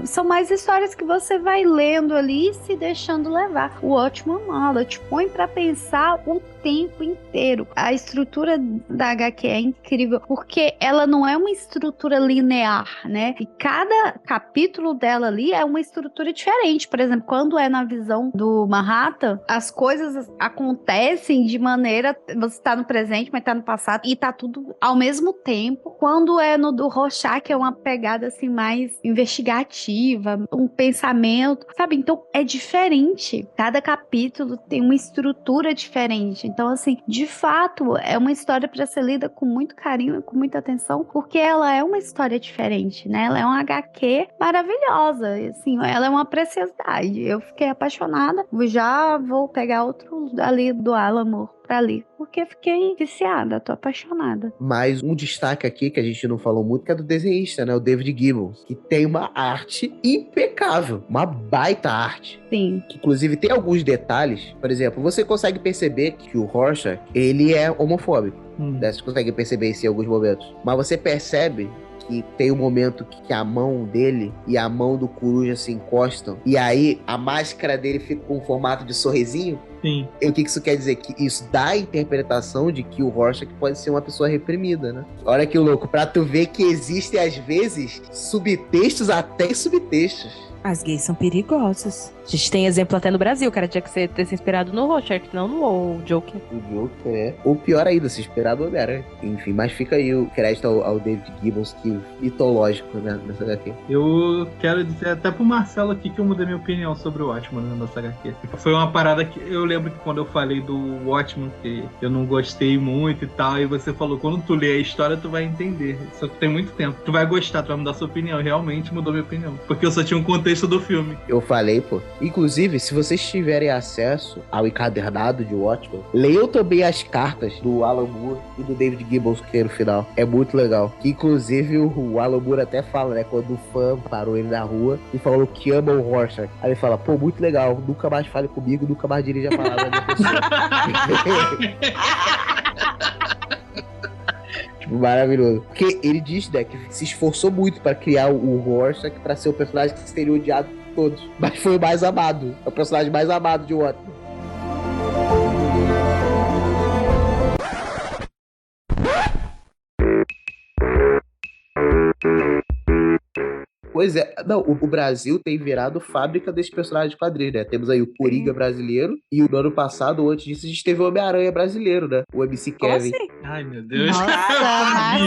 São mais histórias que você vai lendo ali e se deixando levar. O Watchmen não, ela te põe pra pensar o tempo inteiro. A estrutura da HQ é incrível, porque ela não é uma estrutura linear, né? E cada capítulo dela ali é uma estrutura diferente. Por exemplo, quando é na visão do Manhattan, as coisas acontecem de maneira... Você tá no presente, mas tá no passado, e tá tudo ao mesmo tempo. Quando é no do Rorschach, é uma pegada assim mais investigativa, um pensamento, sabe? Então é diferente. Cada capítulo tem uma estrutura diferente. Então, assim, de fato, é uma história para ser lida com muito carinho e com muita atenção, porque ela é uma história diferente, né? Ela é uma HQ maravilhosa, assim, ela é uma preciosidade. Eu fiquei apaixonada. Já vou pegar outro ali do Alan Moore pra ler, porque fiquei viciada, tô apaixonada. Mas um destaque aqui que a gente não falou muito, que é do desenhista, né? O David Gibbons, que tem uma arte impecável, uma baita arte. Sim. Que, inclusive, tem alguns detalhes. Por exemplo, você consegue perceber que o Rorschach, ele é homofóbico. Né? Você consegue perceber isso em alguns momentos. Mas você percebe que tem um momento que a mão dele e a mão do coruja se encostam, e aí a máscara dele fica com um formato de sorrisinho. Sim. E o que isso quer dizer? Que isso dá a interpretação de que o Rorschach pode ser uma pessoa reprimida, né? Olha que louco, pra tu ver que existem, às vezes, subtextos até subtextos. As gays são perigosas. A gente tem exemplo até no Brasil, cara. Tinha que ter se inspirado no Rorschach, não no Joker. O Joker é. Ou pior ainda, se inspirado no Homem-Aranha. Enfim, mas fica aí o crédito ao David Gibbons, que mitológico, né, nessa HQ. Eu quero dizer até pro Marcelo aqui que eu mudei minha opinião sobre o Watchmen nessa HQ. Foi uma parada que eu lembro que quando eu falei do Watchmen, que eu não gostei muito e tal, e você falou, quando tu lê a história, tu vai entender. Só que tem muito tempo. Tu vai gostar, tu vai mudar sua opinião. Realmente mudou minha opinião. Porque eu só tinha um contexto do filme. Eu falei, pô. Inclusive, se vocês tiverem acesso ao encadernado de Watchmen, leiam também as cartas do Alan Moore e do David Gibbons que tem no final. É muito legal. Que, inclusive, o Alan Moore até fala, né? Quando o fã parou ele na rua e falou que ama o Rorschach. Aí ele fala, pô, muito legal. Nunca mais fale comigo, nunca mais dirija a palavra da minha pessoa. Tipo, maravilhoso. Porque ele diz, né, que se esforçou muito pra criar o Rorschach pra ser o personagem que seria odiado por todos. Mas foi o mais amado. É o personagem mais amado de Watchmen. Pois é, não, o Brasil tem virado fábrica desses personagens de quadrinhos, né? Temos aí o Coringa brasileiro e no ano passado, antes disso, a gente teve o Homem-Aranha brasileiro, né? O MC Kevin. Assim? Ai, meu Deus. Nossa,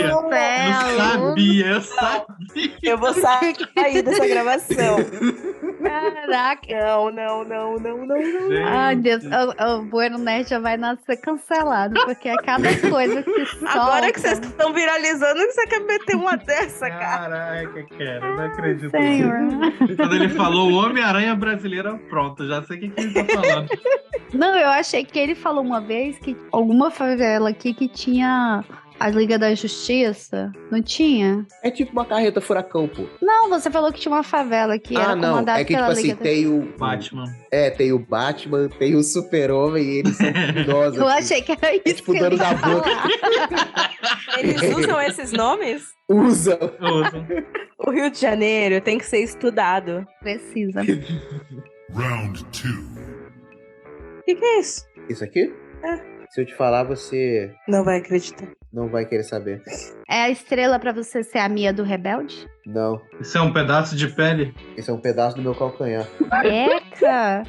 Eu sabia. Eu vou sair dessa gravação. Caraca. Não. Ai, Deus, o Bueno Nerd já vai nascer cancelado, porque é cada coisa que solta. Agora que vocês estão viralizando, que você quer meter uma dessa, cara. Caraca, cara, eu não acredito. Senhor. Quando ele falou o Homem-Aranha brasileiro, pronto, já sei o que ele tá falando. Não, eu achei que ele falou uma vez que alguma favela aqui que tinha A Liga da Justiça? Não tinha? É tipo uma carreta furacão, pô. Não, você falou que tinha uma favela que era não. comandada É que, tipo pela assim, Liga da tem o. Batman. Tem o Batman, tem o Super-Homem e eles são criminosos. Eu achei que era isso. É tipo que dono ele da ia falar. boca. Eles usam esses nomes? Usam. O Rio de Janeiro tem que ser estudado. Precisa. Round 2. O que é isso? Isso aqui? Se eu te falar, você Não vai acreditar. não vai querer saber. É a estrela pra você ser a Mia do Rebelde? Não. Isso é um pedaço de pele? Esse é um pedaço do meu calcanhar. Eca!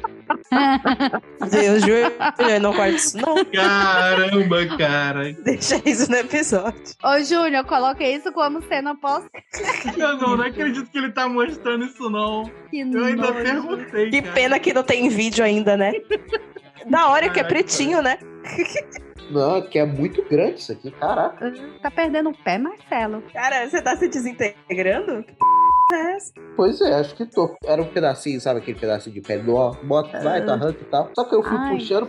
Deus, Júnior, não corta isso, não. Caramba, cara. Deixa isso no episódio. Ô, Júnior, coloque isso como cena pós. Eu não acredito que ele tá mostrando isso, não. Que Eu ainda nojo. perguntei, Que cara. pena que não tem vídeo ainda, né? Da hora que é pretinho, né? Não, que é muito grande isso aqui, caraca. Tá perdendo o pé, Marcelo. Cara, você tá se desintegrando? Que é essa? Pois é, acho que tô. Era um pedacinho, sabe aquele pedacinho de pele? Bota, vai, tu arranca e tal. Só que eu fui Ai. puxando,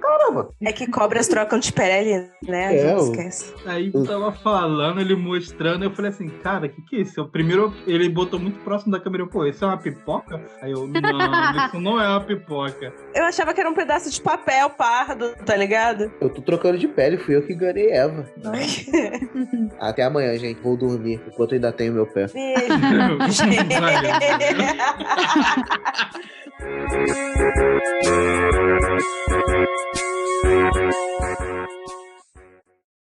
caramba. É que cobras trocam de pele, né? A É, gente o- esquece. Aí eu tava falando, ele mostrando, eu falei assim, cara, que é isso? O primeiro, ele botou muito próximo da câmera, pô, isso é uma pipoca? Aí eu, não, isso não é uma pipoca. Eu achava que era um pedaço de papel pardo, tá ligado? Eu tô trocando de pele, fui eu que enganei Eva. Até amanhã, gente. Vou dormir, enquanto ainda tenho meu pé. Beijo. Valeu.